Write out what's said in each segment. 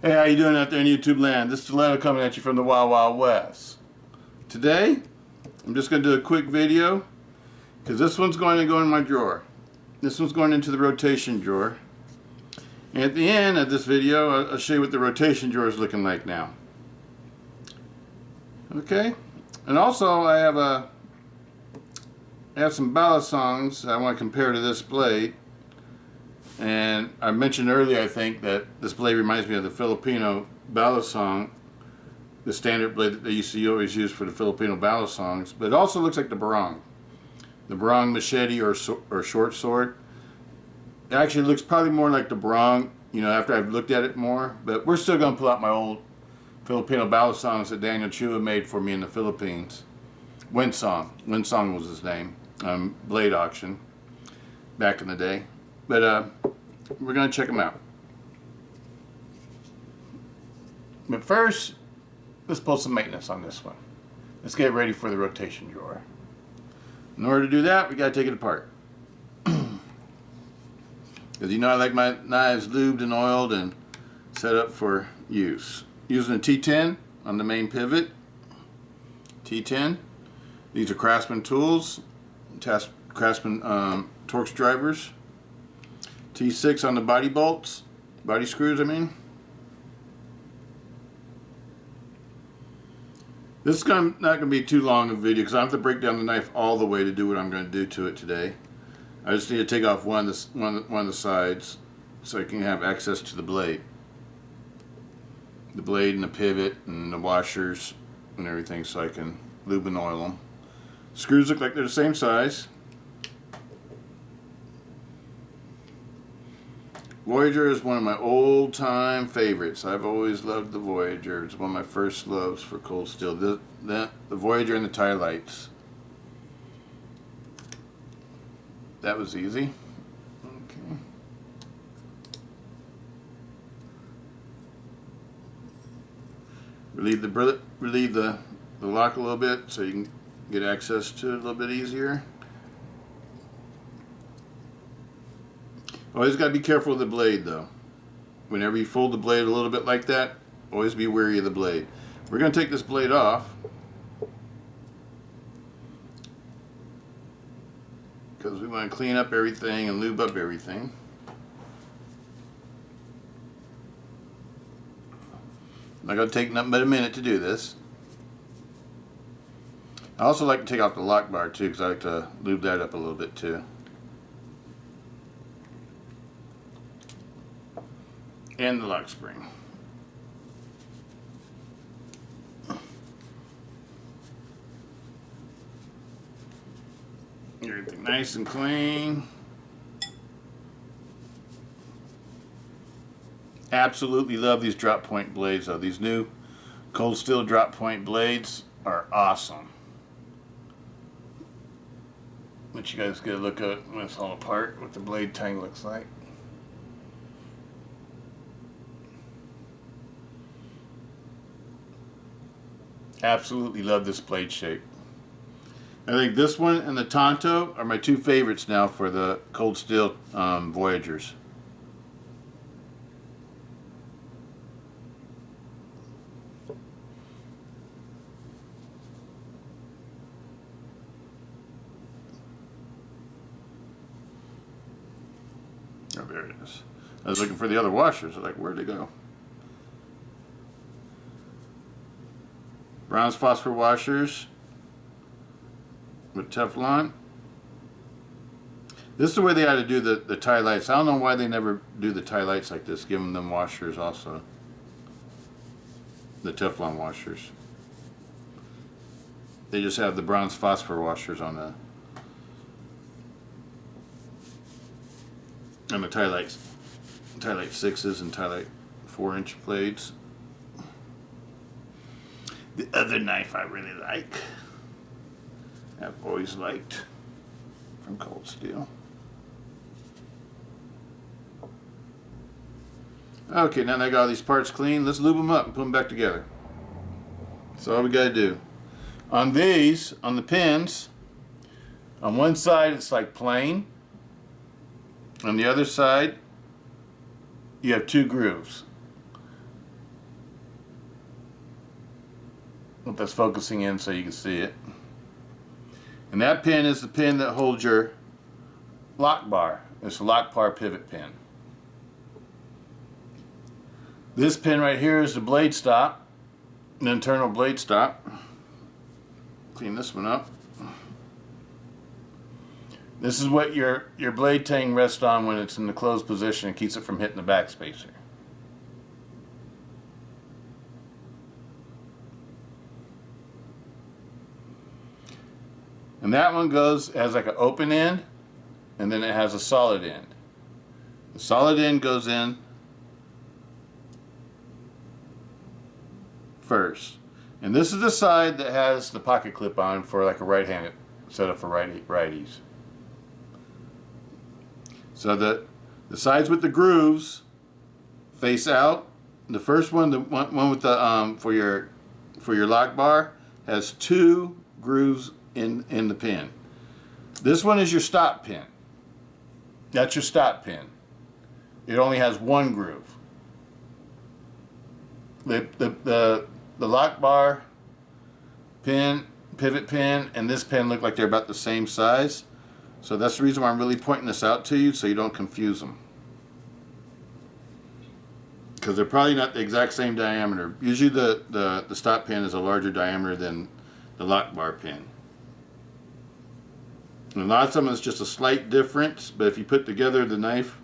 Hey, how you doing out there in YouTube land? This is Stiletto coming at you from the Wild Wild West. Today, I'm just going to do a quick video because this one's going to go in my drawer. This one's going into the rotation drawer. And at the end of this video, I'll show you what the rotation drawer is looking like now. Okay? And also, I have some ballast songs I want to compare to this blade. And I mentioned earlier, I think, that this blade reminds me of the Filipino ballast song, the standard blade that they used to always use for the Filipino ballast songs. But it also looks like the barong machete or short sword. It actually looks probably more like the barong, you know, after I've looked at it more. But we're still going to pull out my old Filipino ballast songs that Daniel Chua made for me in the Philippines. Windsong was his name. Blade auction back in the day. But we're going to check them out. But first, let's pull some maintenance on this one. Let's get ready for the rotation drawer. In order to do that, we got to take it apart. Because you know I like my knives lubed and oiled and set up for use. Using a T10 on the main pivot. T10. These are Craftsman tools. Craftsman Torx drivers. T6 on the body bolts, body screws I mean. This is not going to be too long a video because I have to break down the knife all the way to do what I'm going to do to it today. I just need to take off one of the sides so I can have access to the blade. The blade and the pivot and the washers and everything so I can lube and oil them. Screws look like they're the same size. Voyager is one of my old-time favorites. I've always loved the Voyager. It's one of my first loves for cold steel. The Voyager and the Ti-Lites. That was easy. Okay. Relieve the lock a little bit so you can get access to it a little bit easier. Always got to be careful of the blade though. Whenever you fold the blade a little bit like that, always be wary of the blade. We're going to take this blade off because we want to clean up everything and lube up everything. Not going to take nothing but a minute to do this. I also like to take off the lock bar too because I like to lube that up a little bit too. And the lock spring. Everything nice and clean. Absolutely love these drop point blades though. These new cold steel drop point blades are awesome. Let you guys get a look at when it's all apart, what the blade tang looks like. Absolutely love this blade shape. I think this one and the Tonto are my two favorites now for the cold steel Voyagers. Oh, there it is. I was looking for the other washers. I'm like, where'd they go? Bronze phosphor washers with Teflon. This is the way they ought to do the Ti-Lites. I don't know why they never do the Ti-Lites like this, giving them washers also. The Teflon washers. They just have the bronze phosphor washers on the Ti-Lites. Ti-Lite 6s and Ti-Lite 4-inch blades. The other knife I really like, I've always liked from cold steel. Okay, now that I got all these parts clean, let's lube them up and put them back together. That's all we got to do. On these, on the pins, on one side it's like plain. On the other side, you have two grooves. Hope that's focusing in so you can see it. And that pin is the pin that holds your lock bar. It's a lock bar pivot pin. This pin right here is the blade stop, an internal blade stop. Clean this one up. This is what your blade tang rests on when it's in the closed position and keeps it from hitting the backspacer. And that one has like an open end, and then it has a solid end. The solid end goes in first. And this is the side that has the pocket clip on for like a right-handed setup for righties. So the sides with the grooves face out. The first one, the one with the for your lock bar, has 2 grooves in the pin. This one is your stop pin. That's your stop pin. It only has 1 groove. The lock bar pin, pivot pin, and this pin look like they're about the same size. So that's the reason why I'm really pointing this out to you, so you don't confuse them. Because they're probably not the exact same diameter. Usually the stop pin is a larger diameter than the lock bar pin. And a lot of them is just a slight difference, but if you put together the knife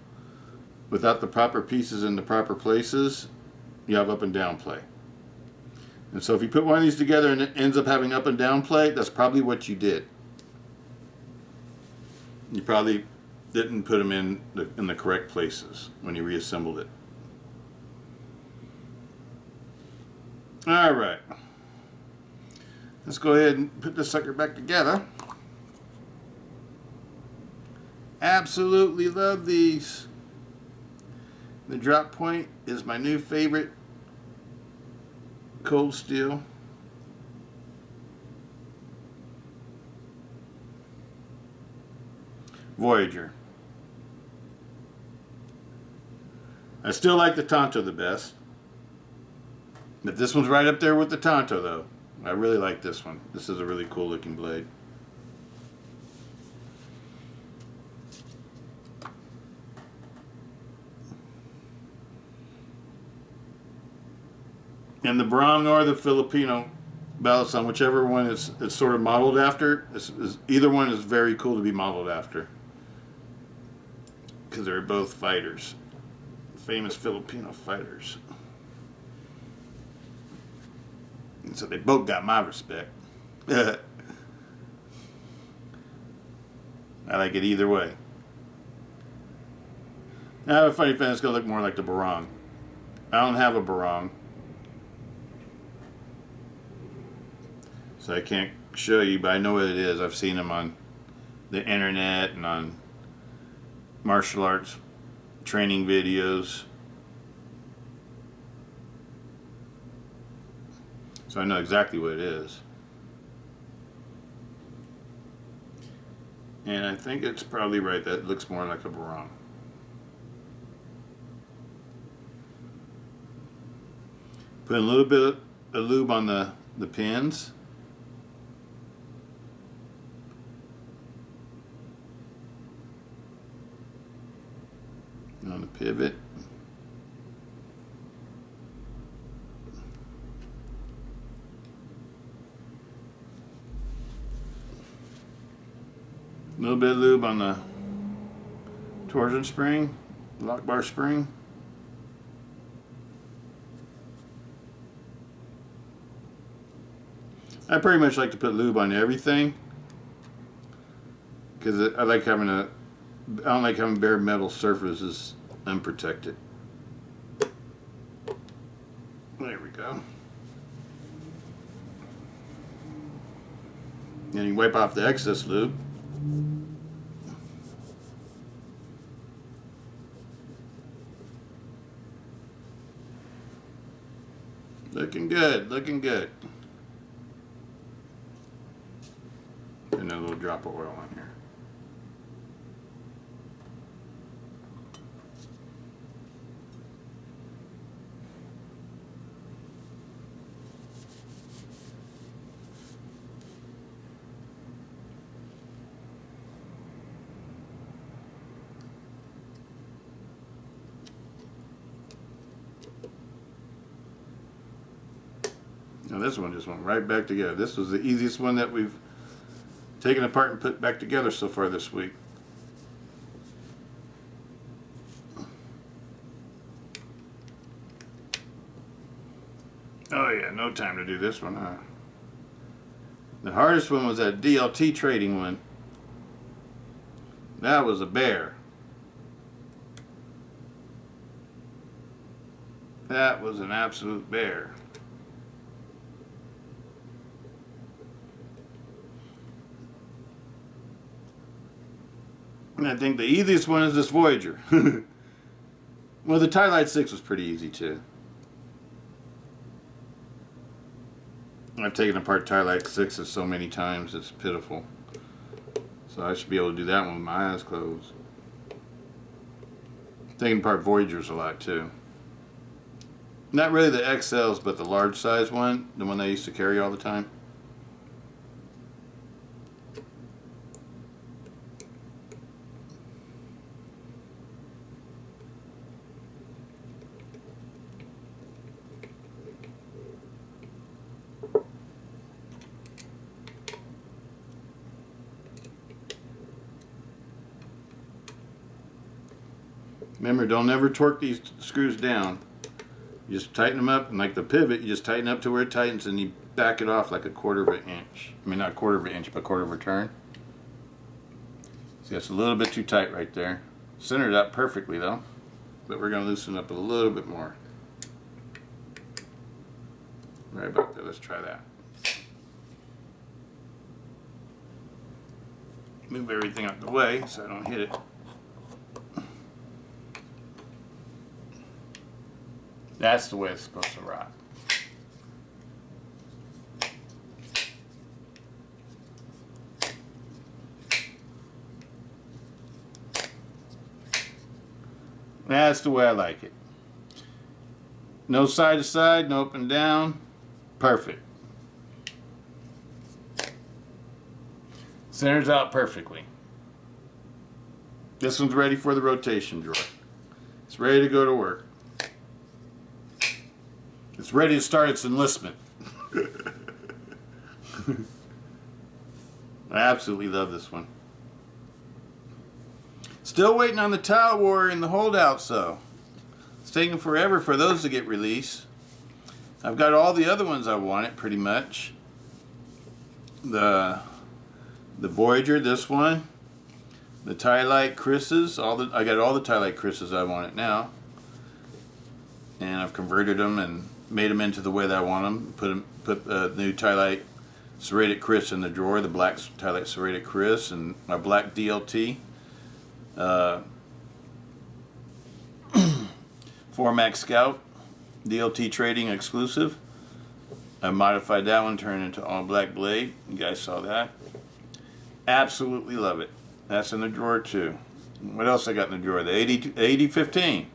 without the proper pieces in the proper places, you have up and down play. And so if you put one of these together and it ends up having up and down play, that's probably what you did. You probably didn't put them in the correct places when you reassembled it. All right. Let's go ahead and put this sucker back together. Absolutely love these. The drop point is my new favorite cold steel. Voyager. I still like the Tonto the best. But this one's right up there with the Tonto though. I really like this one. This is a really cool looking blade. And the Barong or the Filipino Butterfly, whichever one it's sort of modeled after, either one is very cool to be modeled after. Because they're both fighters. Famous Filipino fighters. And so they both got my respect. I like it either way. I have a funny feeling it's going to look more like the Barong. I don't have a Barong, so I can't show you, but I know what it is. I've seen them on the internet and on martial arts training videos. So I know exactly what it is. And I think it's probably right that it looks more like a Barong. Put a little bit of lube on the pins. And on the pivot. A little bit of lube on the torsion spring, lock bar spring. I pretty much like to put lube on everything because I like having I don't like having bare metal surfaces unprotected. There we go. Then you wipe off the excess lube. Looking good, looking good. And a little drop of oil on here. Now this one just went right back together. This was the easiest one that we've taken apart and put back together so far this week. Oh yeah, no time to do this one, huh? The hardest one was that DLT trading one. That was a bear. That was an absolute bear. And I think the easiest one is this Voyager. Well, the Ti-Lite 6 was pretty easy too. I've taken apart Ti-Lite 6s so many times, it's pitiful. So I should be able to do that one with my eyes closed. Taking apart Voyagers a lot too. Not really the XLs, but the large size one, the one I used to carry all the time. Remember, don't ever torque these screws down. You just tighten them up, and like the pivot, you just tighten up to where it tightens, and you back it off like a 1/4 of an inch. I mean, not 1/4 of an inch, but 1/4 of a turn. See, that's a little bit too tight right there. Centered up perfectly though, but we're going to loosen up a little bit more. Right about there. Let's try that. Move everything out the way so I don't hit it. That's the way it's supposed to rock. That's the way I like it. No side to side, no up and down. Perfect. Centers out perfectly. This one's ready for the rotation drawer. It's ready to go to work. It's ready to start its enlistment. I absolutely love this one. Still waiting on the tile war in the holdout, so it's taking forever for those to get released. I've got all the other ones I wanted pretty much. The Voyager, this one, the Ti-Lite Kris's, I got all the Ti-Lite Kris's I wanted now, and I've converted them and made them into the way that I want them. Put the new Ti-Lite serrated Kris in the drawer, the black Ti-Lite serrated Kris, and my black DLT. Formax Scout DLT trading exclusive. I modified that one, turned into all black blade. You guys saw that. Absolutely love it. That's in the drawer too. What else I got in the drawer? The 8015.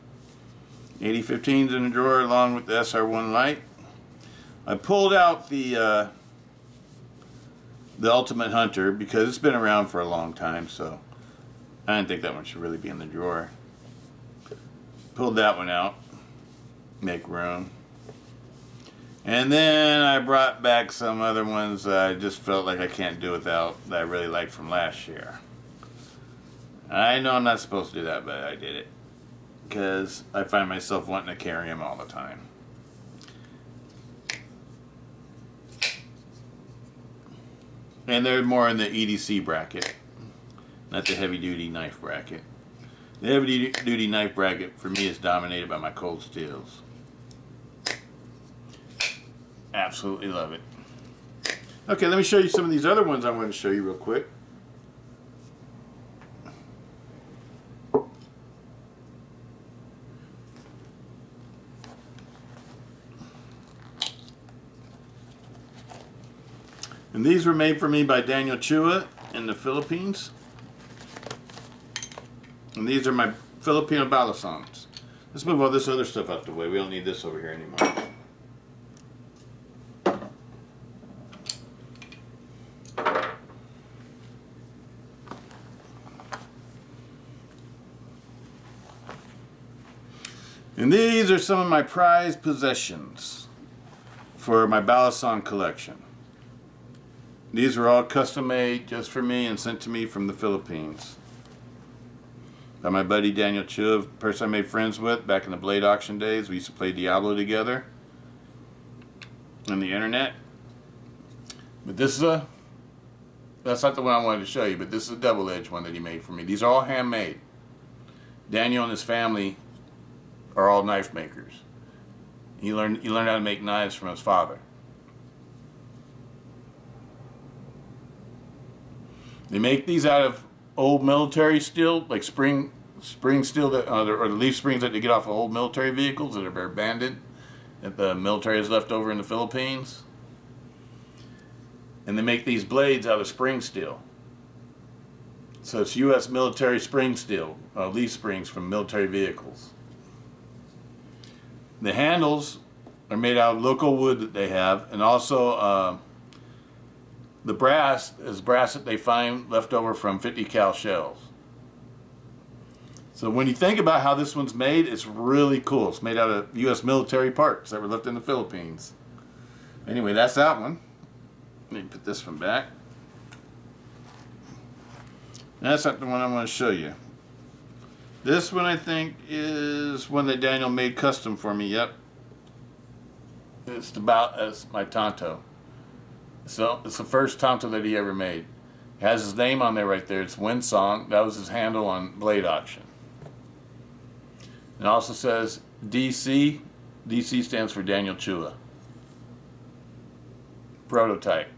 8015's in the drawer along with the SR1 Lite. I pulled out the Ultimate Hunter because it's been around for a long time, so I didn't think that one should really be in the drawer. Pulled that one out. Make room. And then I brought back some other ones that I just felt like I can't do without, that I really liked from last year. I know I'm not supposed to do that, but I did it. Because I find myself wanting to carry them all the time. And they're more in the EDC bracket, not the heavy duty knife bracket. The heavy duty knife bracket for me is dominated by my cold steels. Absolutely love it. Okay, let me show you some of these other ones I want to show you real quick. And these were made for me by Daniel Chua in the Philippines. And these are my Filipino balisongs. Let's move all this other stuff out the way. We don't need this over here anymore. And these are some of my prized possessions. for my Balisong collection. These were all custom made just for me and sent to me from the Philippines. By my buddy Daniel Chua, person I made friends with back in the blade auction days. We used to play Diablo together on the internet. But this is that's not the one I wanted to show you, but this is a double-edged one that he made for me. These are all handmade. Daniel and his family are all knife makers. He learned how to make knives from his father. They make these out of old military steel, like spring steel, that, or the leaf springs that they get off of old military vehicles that are abandoned, that the military has left over in the Philippines. And they make these blades out of spring steel. So it's U.S. military spring steel, leaf springs from military vehicles. The handles are made out of local wood that they have, and also the brass is brass that they find left over from 50 cal shells. So when you think about how this one's made, it's really cool. It's made out of U.S. military parts that were left in the Philippines. Anyway, that's that one. Let me put this one back. That's not the one I want to show you. This one I think is one that Daniel made custom for me. Yep. It's my Tonto. So it's the first Tonto that he ever made. It has his name on there right there. It's Windsong. That was his handle on Blade Auction. It also says DC. DC stands for Daniel Chua. Prototype.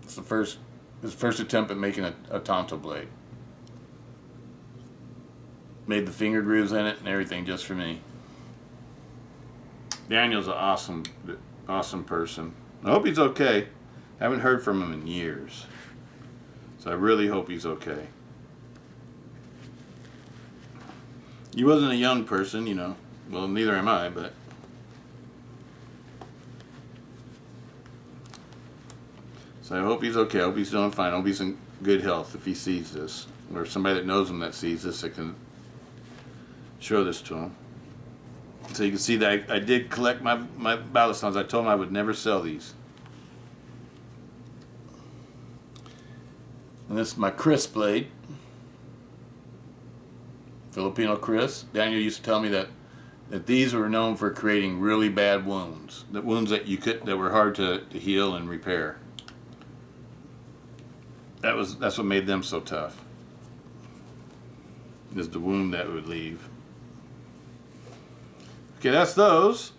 It's his first attempt at making a Tonto blade. Made the finger grooves in it and everything just for me. Daniel's an awesome person. I hope he's okay. I haven't heard from him in years. So I really hope he's okay. He wasn't a young person, you know. Well, neither am I, but... So I hope he's okay. I hope he's doing fine. I hope he's in good health if he sees this. Or if somebody that knows him that sees this, that can show this to him. So you can see that I did collect my Balisongs. I told him I would never sell these. And this is my Kris blade. Filipino Kris. Daniel used to tell me that these were known for creating really bad wounds. The wounds that were hard to heal and repair. That's what made them so tough. Is the wound that would leave. Okay, that's those.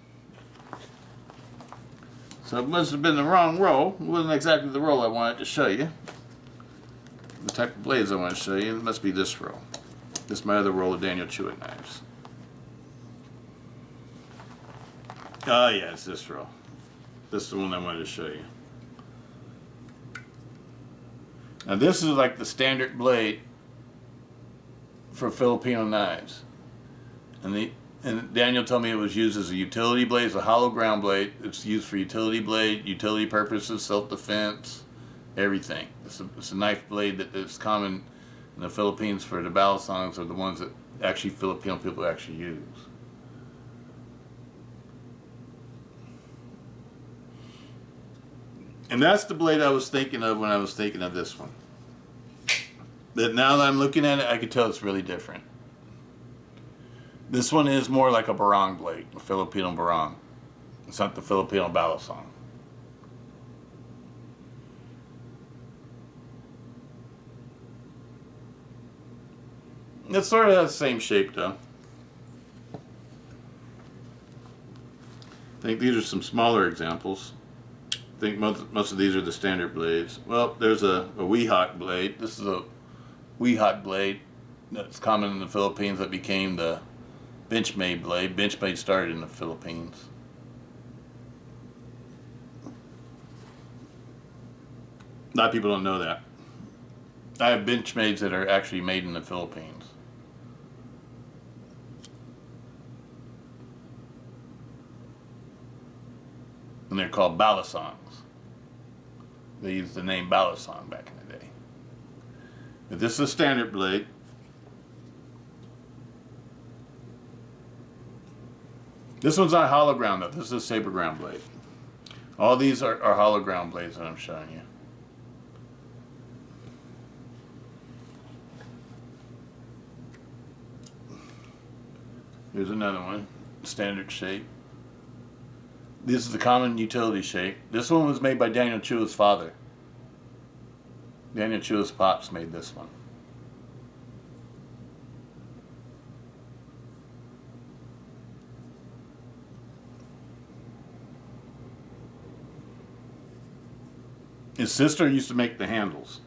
So it must have been the wrong roll. It wasn't exactly the roll I wanted to show you. The type of blades I want to show you. It must be this roll. This is my other roll of Daniel Chua knives. Oh yeah, it's this roll. This is the one I wanted to show you. Now this is like the standard blade for Filipino knives. And Daniel told me it was used as a utility blade. It's a hollow ground blade. It's used for utility blade, utility purposes, self-defense, everything. It's a knife blade that is common in the Philippines for the Balisongs, are the ones that actually Filipino people actually use. And that's the blade I was thinking of when I was thinking of this one. But now that I'm looking at it, I can tell it's really different. This one is more like a barong blade, a Filipino barong. It's not the Filipino Balisong. It's sort of the same shape though. I think these are some smaller examples. I think most of these are the standard blades. Well, there's a Weehawk blade. This is a Weehawk blade that's common in the Philippines that became the Benchmade blade. Benchmade started in the Philippines. A lot of people don't know that. I have Benchmades that are actually made in the Philippines. And they're called Balisongs. They used the name Balisong back in the day. But this is a standard blade. This one's not hollow ground though. This is a Saber ground blade. All these are hollow ground blades that I'm showing you. Here's another one, standard shape. This is the common utility shape. This one was made by Daniel Chua's father. Daniel Chua's pops made this one. His sister used to make the handles.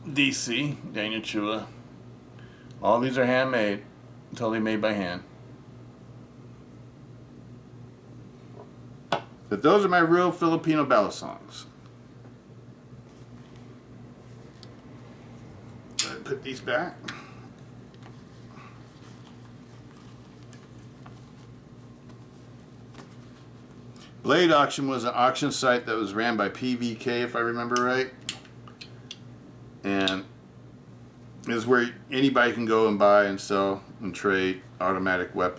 DC, Daniel Chua. All these are handmade, totally made by hand. But those are my real Filipino balisongs. Put these back. Blade Auction was an auction site that was ran by PVK, if I remember right. And is where anybody can go and buy and sell and trade automatic knives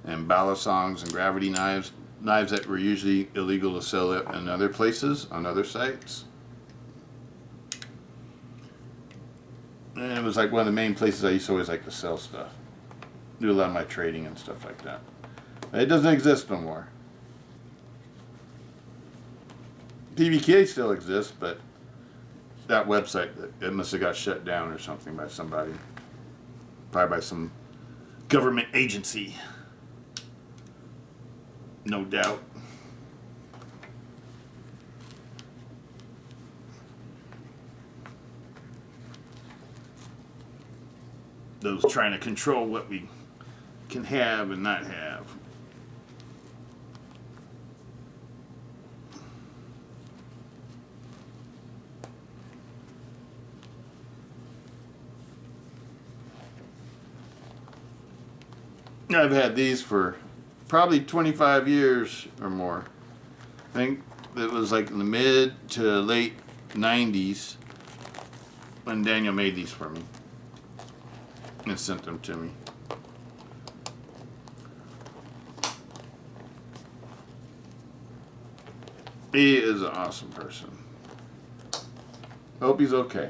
and balisongs and gravity knives that were usually illegal to sell it in other places, on other sites. And it was like one of the main places I used to always like to sell stuff. Do a lot of my trading and stuff like that. It doesn't exist no more. PVK still exists, but that website, it must have got shut down or something by somebody. Probably by some government agency. No doubt. Those trying to control what we can have and not have. I've had these for probably 25 years or more. I think it was like in the mid to late 90s when Daniel made these for me and sent them to me. He is an awesome person. Hope he's okay.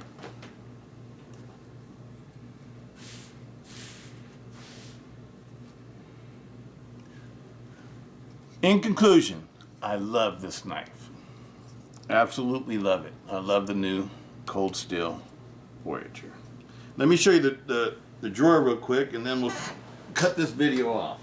In conclusion, I love this knife. Absolutely love it. I love the new cold steel Voyager. Let me show you the drawer real quick and then we'll cut this video off.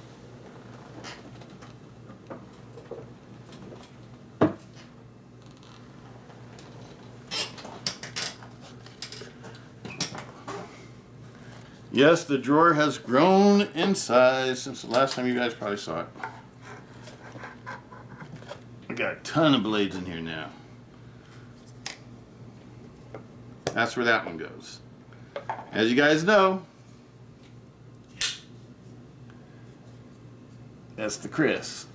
Yes, the drawer has grown in size since the last time you guys probably saw it. I got a ton of blades in here now. That's where that one goes. As you guys know, that's the Kris.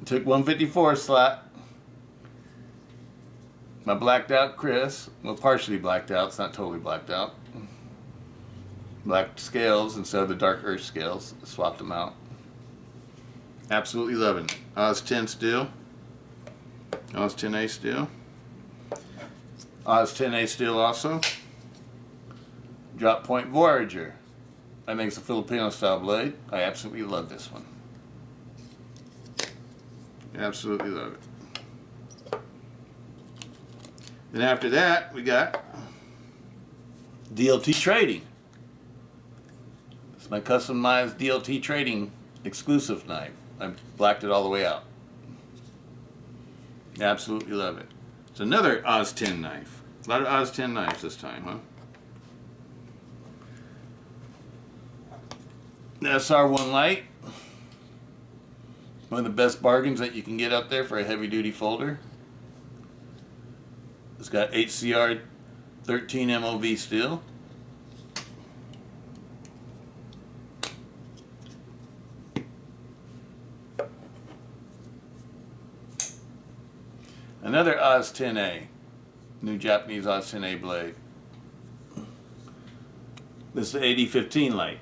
Took 154 slot. My blacked out Kris, well, partially blacked out, it's not totally blacked out. Black scales instead of the dark earth scales, swapped them out. Absolutely loving it. Oz 10 steel. Oz 10A steel. Oz 10A steel also. Drop point Voyager. I think it's a Filipino style blade. I absolutely love this one. Absolutely love it. Then after that, we got DLT Trading. It's my customized DLT Trading exclusive knife. I blacked it all the way out. Absolutely love it. It's another Oz 10 knife. A lot of Oz 10 knives this time, huh? The SR1 Lite. One of the best bargains that you can get out there for a heavy duty folder. It's got HCR 13 MOV steel. Another Oz 10A. New Japanese Oz 10A blade. This is the AD 15-Lite.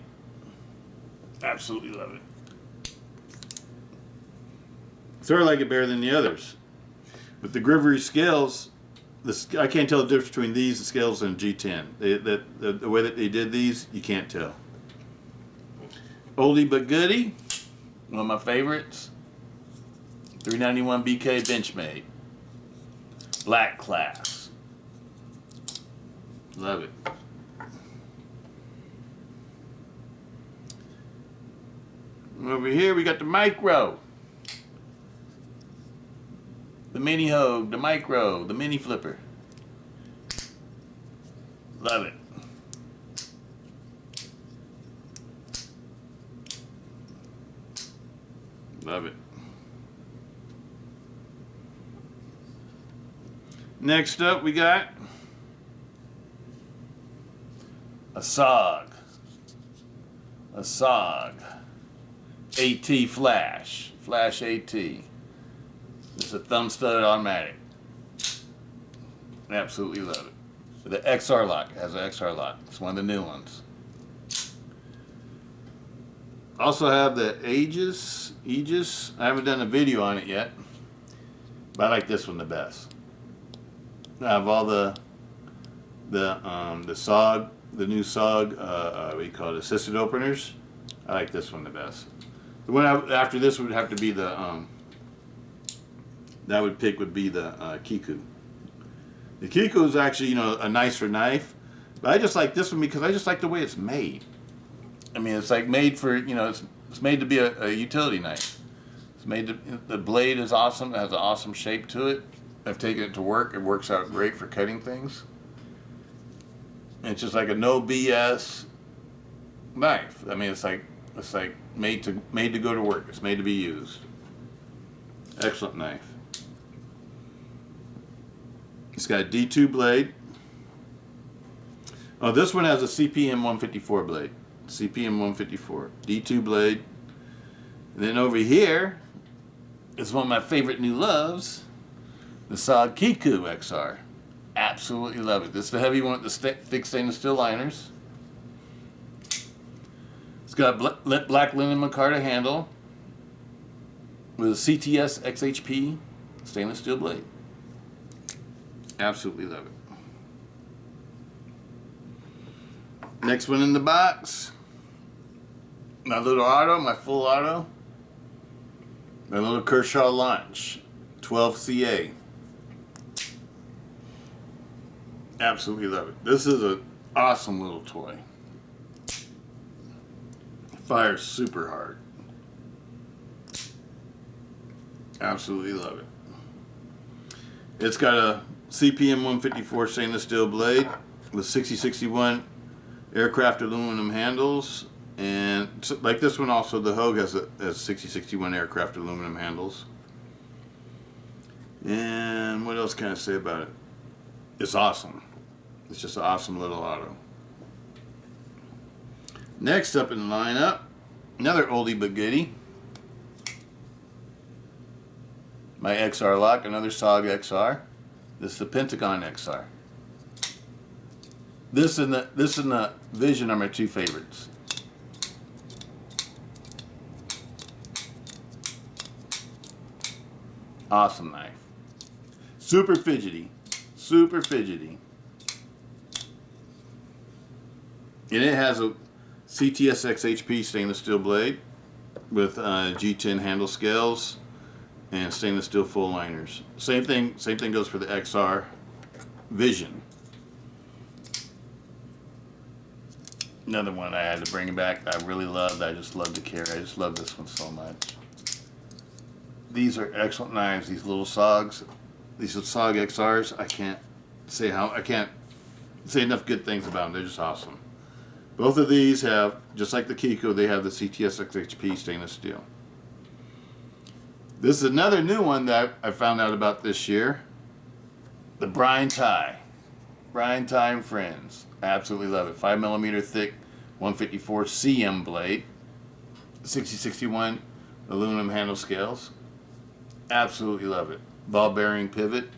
Absolutely love it. Sort of like it better than the others. With the Grivery scales, I can't tell the difference between these scales and G10. The way that they did these, you can't tell. Oldie but goodie. One of my favorites. 391 BK Benchmade. Black class. Love it. Over here we got the Micro. The Mini Hogue, the Micro, the Mini Flipper. Love it. Love it. Next up we got a SOG. A SOG. AT Flash. Flash AT. It's a thumb-studded automatic. Absolutely love it. The XR lock. It has an XR lock. It's one of the new ones. Also have the Aegis. I haven't done a video on it yet, but I like this one the best. I have all the SOG, the new SOG, what do you call it, assisted openers. I like this one the best. The one after this would have to be the that I would pick would be the Kiku. The Kiku is actually, you know, a nicer knife, but I just like this one because I just like the way it's made. I mean, it's like made for, you know, it's made to be a utility knife. It's made to, the blade is awesome. It has an awesome shape to it. I've taken it to work. It works out great for cutting things. And it's just like a no BS knife. I mean, it's like made to go to work. It's made to be used. Excellent knife. It's got a D2 blade. Oh, this one has a CPM 154 blade. CPM 154. D2 blade. And then over here is one of my favorite new loves, the SOG Kiku XR. Absolutely love it. This is the heavy one with the thick stainless steel liners. It's got a black linen micarta handle with a CTS XHP stainless steel blade. Absolutely love it. Next one in the box. My little auto, my full auto. My little Kershaw Launch 12CA. Absolutely love it. This is an awesome little toy. Fires super hard. Absolutely love it. It's got a CPM 154 stainless steel blade with 6061 aircraft aluminum handles, and like this one also, the Hogue has 6061 aircraft aluminum handles. And what else can I say about it? It's awesome. It's just an awesome little auto. Next up in the lineup, another oldie but goodie. My XR lock, another SOG XR. This is the Pentagon Xr. This and the Vision are my two favorites. Awesome knife. Super fidgety. Super fidgety. And it has a CTS XHP stainless steel blade with G10 handle scales and stainless steel full liners. Same thing goes for the XR Vision. Another one I had to bring back that I really loved. I just love to carry. I just love this one so much. These are excellent knives. These little SOGs, these are SOG XRs. I can't say enough good things about them. They're just awesome. Both of these have, just like the Kiku, they have the CTS XHP stainless steel. This is another new one that I found out about this year. The Brian Ti. Brian Ti and Friends. I absolutely love it. 5mm thick 154 CM blade. 6061 aluminum handle scales. Absolutely love it. ball bearing pivot,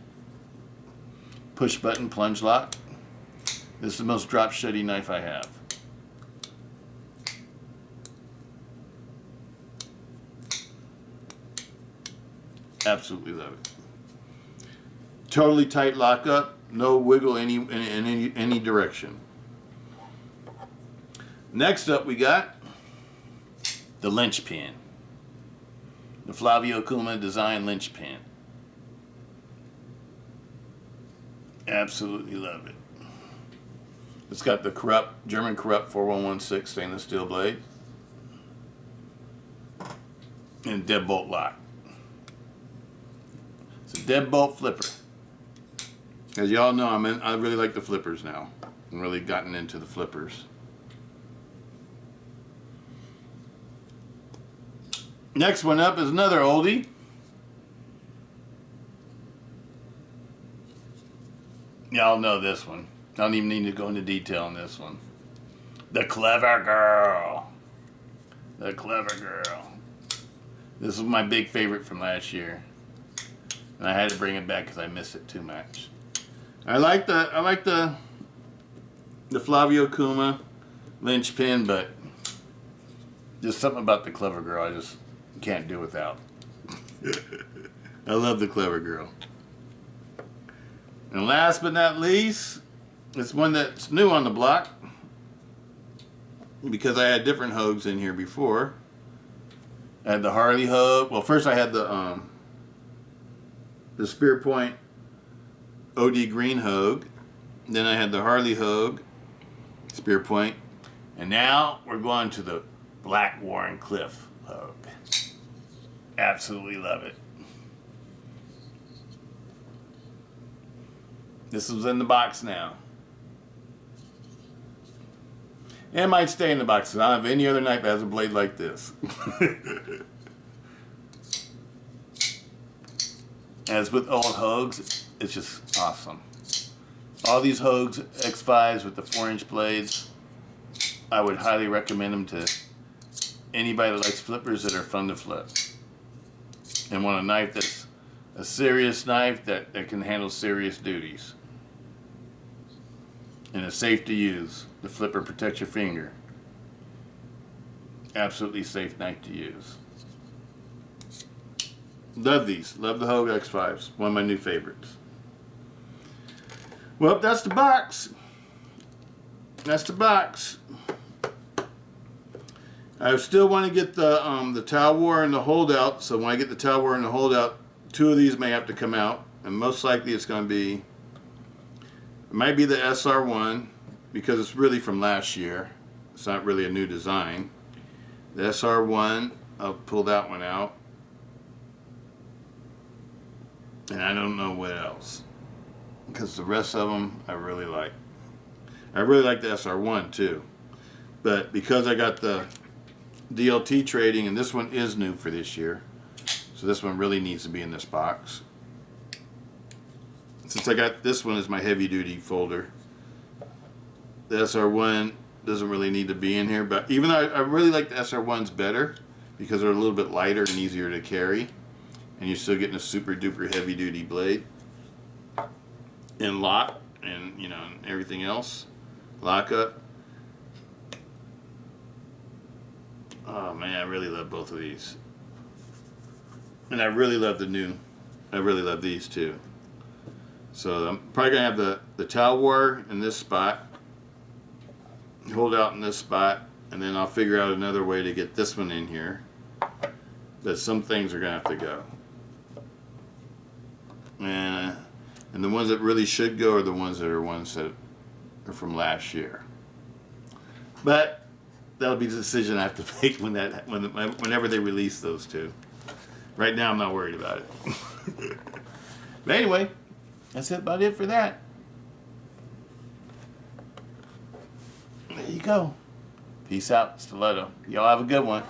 push button plunge lock. This is the most drop shutty knife I have. Absolutely love it. Totally tight lockup, no wiggle in any direction. Next up we got the lynch pin. The Flavio Kuma design lynch pin. Absolutely love it. It's got the German Corrupt 4116 stainless steel blade and deadbolt lock. It's a deadbolt flipper. As y'all know, I really like the flippers now. I'm really gotten into the flippers. Next one up is another oldie. Y'all know this one. I don't even need to go into detail on this one. The Clever Girl. The Clever Girl. This was my big favorite from last year. And I had to bring it back because I missed it too much. I like the Flavio Kuma lynch pin, but just something about the Clever Girl I just can't do without. I love the Clever Girl. And last but not least, it's one that's new on the block because I had different Hogues in here before. I had the Harley Hogue. Well, first I had the Spear Point OD Green Hogue. Then I had the Harley Hogue, Spear Point. And now we're going to the Black Warren Cliff Hogue. Absolutely love it. This is in the box now. It might stay in the box. I don't have any other knife that has a blade like this. As with old Hogues, it's just awesome. All these Hogues X5s with the 4-inch blades, I would highly recommend them to anybody that likes flippers that are fun to flip. And want a knife that's a serious knife that can handle serious duties. And it's safe to use. The flipper protects your finger. Absolutely safe knife to use. Love these. Love the Hogue X5s. One of my new favorites. Well, that's the box. That's the box. I still want to get the Tau War and the holdout. So when I get the Tau War and the holdout, 2 of these may have to come out. And most likely it's going to be, it might be the SR1 because it's really from last year. It's not really a new design. The SR1, I'll pull that one out. And I don't know what else. Because the rest of them I really like. I really like the SR1 too. But because I got the DLT trading, and this one is new for this year. So this one really needs to be in this box. Since I got this one as my heavy duty folder, the SR1 doesn't really need to be in here. But even though I really like the SR1s better because they're a little bit lighter and easier to carry, and you're still getting a super duper heavy duty blade and lock and and everything else, lockup. Oh man, I really love both of these. And I really love I really love these too. So I'm probably going to have the Tau War in this spot, hold out in this spot, and then I'll figure out another way to get this one in here. But some things are going to have to go. And the ones that really should go are the ones that are from last year. But that'll be the decision I have to make whenever they release those two. Right now I'm not worried about it. But anyway, that's about it for that. There you go. Peace out, Stiletto. Y'all have a good one.